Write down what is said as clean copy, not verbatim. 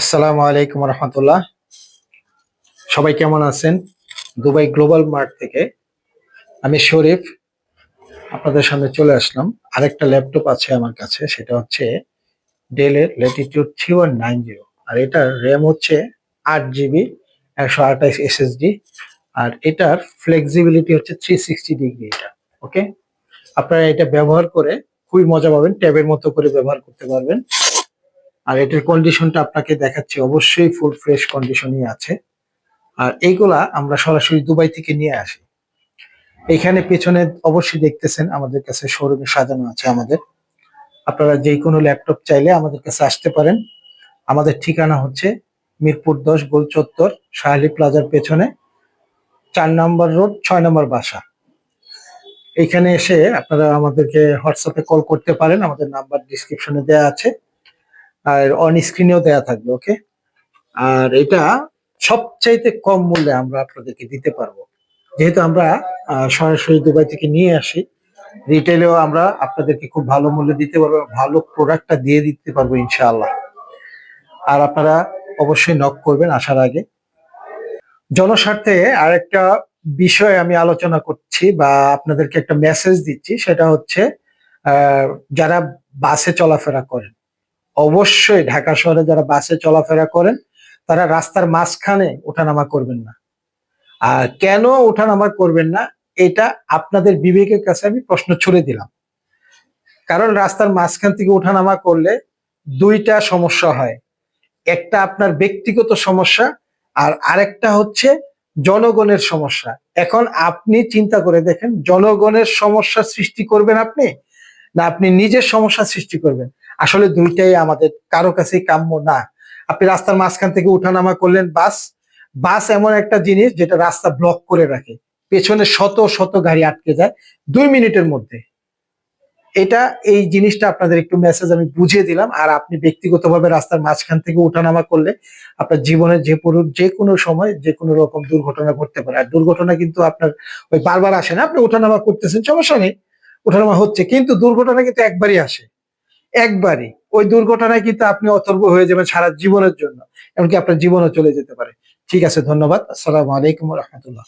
আসসালামু আলাইকুম রহমতুল্লাহ। সবাই কেমন আছেন? দুবাই গ্লোবাল মার্ট থেকে আমি শরীফ আপনাদের সামনে চলে আসলাম। আরেকটা ল্যাপটপ আছে আমার কাছে, সেটা হচ্ছে ডেলের ল্যাটিটিউড 3190। আর এটার র্যাম হচ্ছে 8 জিবি, 128 SSD। আর এটার ফ্লেক্সিবিলিটি হচ্ছে 360 ডিগ্রি। এটা ওকে, আপনারা এটা ব্যবহার করে খুবই মজা পাবেন, ট্যাবের মতো করে ব্যবহার করতে পারবেন। আর এটার কন্ডিশনটা আপনাকে দেখাচ্ছি, অবশ্যই ফুল ফ্রেশ কন্ডিশনই আছে। আর এইগুলা আমরা সরাসরি দুবাই থেকে নিয়ে আসি। এখানে পেছনে অবশ্যই দেখতেছেন আমাদের কাছে শোরুমে সাজানো আছে আমাদের। আপনারা যে কোনো ল্যাপটপ চাইলে আমাদের কাছে আসতে পারেন। আমাদের ঠিকানা হচ্ছে মিরপুর 10 গোল চত্বর, শাহালি প্লাজার পেছনে, 4 নম্বর রোড, 6 নম্বর বাসা। এখানে এসে আপনারা আমাদেরকে হোয়াটসঅ্যাপে কল করতে পারেন, আমাদের নাম্বার ডিসক্রিপশনে দেয়া আছে আর অন স্ক্রিনেও দেয়া থাকবে। ওকে, আর এটা সবচাইতে কম মূল্যে আমরা আপনাদেরকে দিতে পারবো, যেহেতু আমরা সরাসরি দুবাই থেকে নিয়ে আসি। রিটেলেও আমরা আপনাদেরকে খুব ভালো মূল্যে দিতে পারবো, ভালো প্রোডাক্টটা দিয়ে দিতে পারবো ইনশাআল্লাহ। আর আপনারা অবশ্যই নক করবেন আসার আগে। জনস্বার্থে আরেকটা বিষয় আমি আলোচনা করছি বা আপনাদেরকে একটা মেসেজ দিচ্ছি, সেটা হচ্ছে যারা বাসে চলাফেরা করেন, অবশ্যই ঢাকা শহরে যারা বাসে চলাফেরা করেন তারা রাস্তার মাঝখানে ওঠানামা করবেন না। আর কেন ওঠানামা করবেন না, এটা আপনাদের বিবেকের কাছে আমি প্রশ্ন ছুড়ে দিলাম। কারণ রাস্তার মাঝখান থেকে ওঠানামা করলে দুইটা সমস্যা হয়। একটা আপনার ব্যক্তিগত সমস্যা, আর আরেকটা হচ্ছে জনগণের সমস্যা। এখন আপনি চিন্তা করে দেখেন, জনগণের সমস্যা সৃষ্টি করবেন আপনি, না আপনি নিজের সমস্যা সৃষ্টি করবেন? আসলে দুইটাই আমাদের কারো কাছেই কাম্য না। আপনি রাস্তার মাঝখান থেকে উঠানামা করলেন, বাস বাস এমন একটা জিনিস যেটা রাস্তা ব্লক করে রাখে, পেছনে শত শত গাড়ি আটকে যায় 2 মিনিটের মধ্যে। এটা, এই জিনিসটা আপনাদের একটু মেসেজ আমি বুঝিয়ে দিলাম। আর আপনি ব্যক্তিগতভাবে রাস্তার মাঝখান থেকে উঠানামা করলে আপনার জীবনের যে কোনো সময় যে কোনো রকম দুর্ঘটনা ঘটতে পারে। আর দুর্ঘটনা কিন্তু আপনার ওই বারবার আসে না, আপনি উঠানামা করতেছেন সমস্যা নেই, ওঠানামা হচ্ছে, কিন্তু দুর্ঘটনা কিন্তু একবারই আসে, একবারই। ওই দুর্ঘটনায় কিন্তু আপনি অথর্ব হয়ে যাবেন সারা জীবনের জন্য, এমনকি আপনার জীবনও চলে যেতে পারে। ঠিক আছে, ধন্যবাদ। আসসালামু আলাইকুম রহমতুল্লাহ।